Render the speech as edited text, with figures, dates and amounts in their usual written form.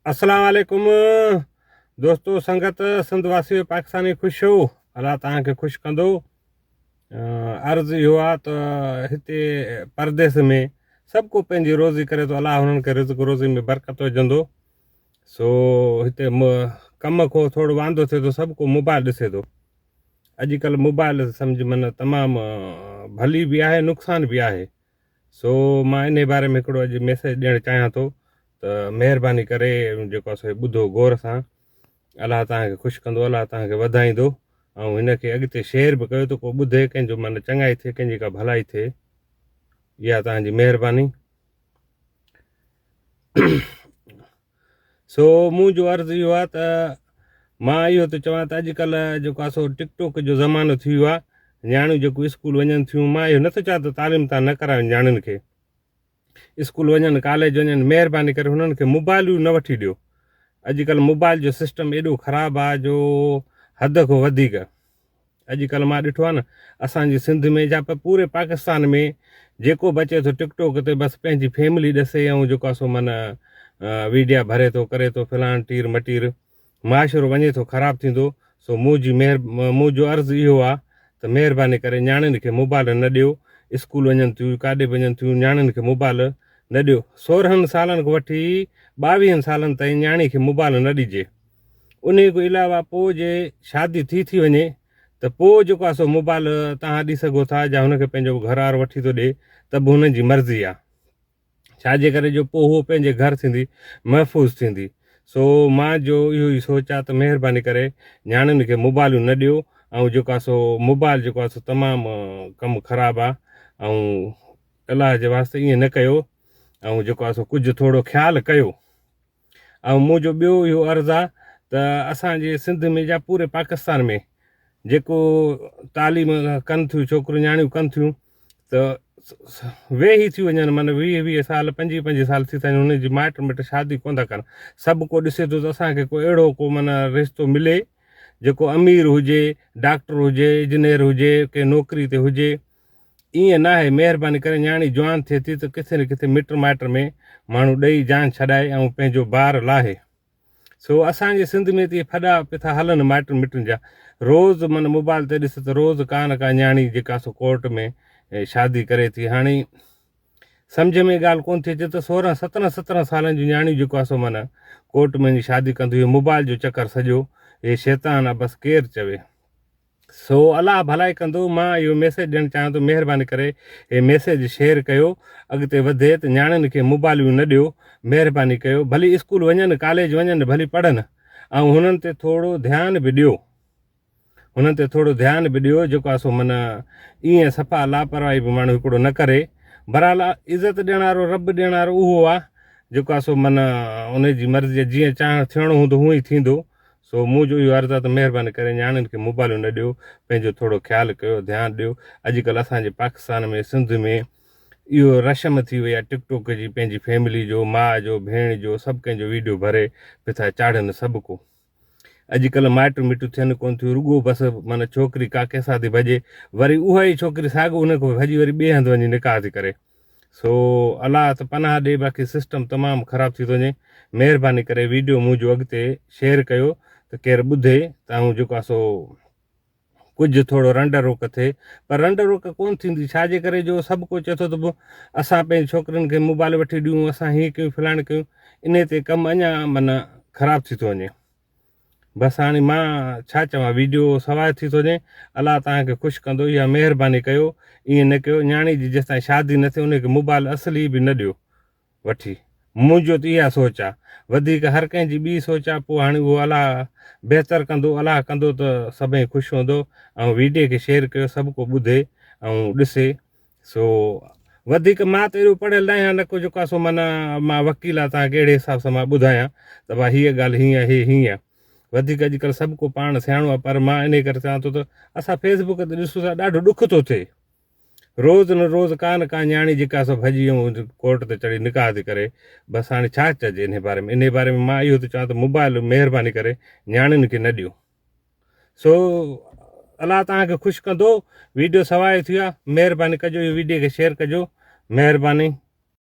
अस्सलाम वालेकुम दोस्तों संगत सिंधवासी पाकिस्तानी खुश हो अल्लाह तव्हांखे ख़ुशि कंदो। अर्ज़ु इहो आहे त हिते परदेस में सभु को पंहिंजी रोज़ी करे थो, अलाह हुननि खे रिज़्क़ रोज़ी में बरकत विझंदो। सो हिते कम खां थोरो वांदो थिए थो, सभु को मोबाइल ॾिसे थो। अॼुकल्ह मोबाइल सम्झ माना तमामु भली बि आहे, नुक़सान बि आहे। सो मां इन बारे में हिकिड़ो अॼु मैसेज ॾियणु चाहियां थो त महिरबानी करे जेको आहे सो ॿुधो गौर सां। अलाह तव्हांखे ख़ुशि कंदो, अलाह तव्हांखे वधाईंदो ऐं हिनखे अॻिते शेयर बि कयो त को ॿुधे, कंहिंजो माना चङाई थिए, कंहिंजी का भलाई थिए। इहा तव्हांजी महिरबानी। सो मुंहिंजो अर्ज़ु इहो आहे त मां इहो थो चवां त अॼुकल्ह जेको आहे सो टिकटॉक जो ज़मानो थी वियो आहे। न्याणियूं जेको स्कूल वञनि थियूं, मां इहो नथो चवां त तालीम तव्हां न करायो न्याणियुनि खे, स्कूल वञनि, कॉलेज वञनि, महिरबानी करे हुननि खे मोबाइलियूं न वठी ॾियो। अॼुकल्ह मोबाइल जो सिस्टम एॾो ख़राबु आहे जो हद खां वधीक। अॼुकल्ह मां ॾिठो आहे न, असांजी सिंध में जा पूरे पाकिस्तान में जेको बचे थो टिकटॉक ते बसि पंहिंजी फैमिली ॾिसे ऐं जेको आहे सो माना वीडिया भरे थो, करे थो फिलान टीर मटीर, माशरो वञे थो, ख़राबु थींदो। सो मुंहिंजो अर्ज़ु इहो आहे त महिरबानी करे न्याणियुनि खे मोबाइल न ॾियो। स्कूल वञनि थियूं, काॾे वञनि थियूं, न्याणियुनि खे मोबाइल न ॾियो। 16 सालनि खां वठी 22 सालनि ताईं न्याणी खे मोबाइल न ॾिजे। उन खां अलावा पोइ जे शादी थी वञे त पोइ जेको आहे सो मोबाइल तव्हां ॾेई सघो था, या हुनखे पंहिंजो घर वारो वठी थो ॾिए त बि हुनजी मर्ज़ी आहे, छाजे करे जो पोइ उहो पंहिंजे घर थींदी, महफ़ूज़ थींदी। सो मां जो इहो ई सोच आहे त महिरबानी करे न्याणियुनि खे मोबाइलियूं न ॾियो। ऐं जेको आहे सो मोबाइल जेको आहे सो तमामु कमु ख़राबु आहे ऐं अलाह जे वास्ते ईअं न कयो। ऐं जेको आहे सो कुझु थोरो ख़्यालु कयो। ऐं मुंहिंजो ॿियो इहो अर्ज़ु आहे त असांजे सिंध में या पूरे पाकिस्तान में जेको तालीम कनि थियूं छोकिरियूं, न्याणियूं कनि थियूं त वेही थी वञनि, माना 20 साल 25 साल थी था वञनि, हुनजी माइट शादी कोन था कनि। सभु को ॾिसे थो त असांखे को अहिड़ो को माना रिश्तो मिले जेको अमीर हुजे, डॉक्टर हुजे, इंजीनियर हुजे, के नौकिरी ते हुजे। ईअं न आहे। महिरबानी करे न्याणी जवान थिए थी त किथे न किथे मिट माइट में माण्हू ॾेई जान छॾाए ऐं पंहिंजो ॿार लाहे। सो असांजे सिंध में त इहे फॾा पिथा हलनि माइटनि मिटनि जा। रोज़ु माना मोबाइल ते ॾिस त रोज़ु का न का न्याणी जेका सो कोर्ट में शादी करे थी। हाणे सम्झ में ॻाल्हि कोन थी अचे त 16-17 सालनि जी न्याणी जेको आहे सो माना कोर्ट में शादी कंदियूं। मोबाइल जो चकर सॼो, हे शैतान आहे, बसि केरु चवे। सो अलाह भलाई कंदो। मां इहो मैसेज ॾियणु चाहियां थो, महिरबानी करे हे मैसेज शेयर कयो, अॻिते वधे त न्याणियुनि खे मोबाइलियूं न ॾियो। महिरबानी कयो, भली स्कूल वञनि, कॉलेज वञनि, भली पढ़नि, ऐं हुननि ते थोरो ध्यानु बि ॾियो। हुननि ते थोरो ध्यानु बि ॾियो जेको आहे सो माना ईअं सफ़ा लापरवाही बि माण्हू हिकिड़ो न करे। बहरहाल इज़त ॾियण वारो, रब ॾियण वारो उहो आहे जेको आहे सो माना उनजी मर्ज़ी, जीअं थियणो हूंदो हूअं ई थींदो। सो मुंहिंजो इहो अर्ज़ु आहे त महिरबानी करे न्याणियुनि खे मोबाइलियूं न ॾियो, पंहिंजो थोरो ख़्यालु कयो, ध्यानु ॾियो। अॼुकल्ह असांजे पाकिस्तान में, सिंध में इहो रशम थी वई आहे टिकटॉक जी, पंहिंजी फैमिली जो, माउ जो, भेण जो, सभु कंहिंजो वीडियो भरे पिथा चाढ़नि सभु को। अॼुकल्ह माइटूं मिटूं थियनि कोन थियूं, रुॻो बसि माना छोकिरी का कंहिंसां थी भॼे, वरी उहा ई छोकिरी साॻियो उनखां भॼी वरी ॿिए हंधि वञी निकाह थी करे। सो अलाह त पनाह ॾे, बाक़ी सिस्टम तमामु ख़राबु थी थो वञे। महिरबानी करे वीडियो मुंहिंजो अॻिते शेयर कयो त केरु ॿुधे त ऐं जेको आहे सो कुझु थोरो रंड रोक थिए। पर रंड रोक कोन थींदी, छाजे करे जो सभु को चए थो त पोइ असां पंहिंजी छोकिरियुनि खे मोबाइल वठी ॾियूं, असां हीअं कयूं, फलाण कयूं। इन ते कमु अञा माना ख़राबु थी थो वञे। बसि हाणे मां छा चवां, वीडियो सवाइ थी थो वञे। अलाह तव्हांखे ख़ुशि कंदो, इहा महिरबानी कयो, ईअं न कयो। न्याणी जी जेसिताईं शादी न थिए उनखे मोबाइल असली बि न ॾियो वठी। मुंहिंजो त इहा सोच आहे। वधीक हर कंहिंजी ॿी सोच आहे, पोइ हाणे उहो अलाह बहितर कंदो। अलाह कंदो त सभई ख़ुशि हूंदो। ऐं वीडियो खे शेयर कयो, सभु को ॿुधे ऐं ॾिसे। सो वधीक मां त एॾो पढ़ियल न आहियां, न को जेको आहे सो माना मां वकील आहे तव्हांखे अहिड़े हिसाब सां मां ॿुधायां त भाई हीअ ॻाल्हि हीअं, हीअं। वधीक अॼुकल्ह सभु को पाण सियाणो आहे, पर मां इन करे चवां थो त असां फेसबुक ते ॾिसूं था, ॾाढो ॾुख थो थिए। रोज़ु न रोज़ु का न का न्याणी जेका सो भॼी ऐं कोर्ट ते चढ़ी निकाह थी करे। बसि हाणे छा चइजे इन बारे में। इन बारे में मां इहो थो चवां त मोबाइल महिरबानी करे न्याणियुनि खे न ॾियो। सो अलाह तव्हांखे ख़ुशि कंदो। वीडियो सवाइ थी आहे, महिरबानी कजो, इहो वीडियो खे शेयर कजो, महिरबानी।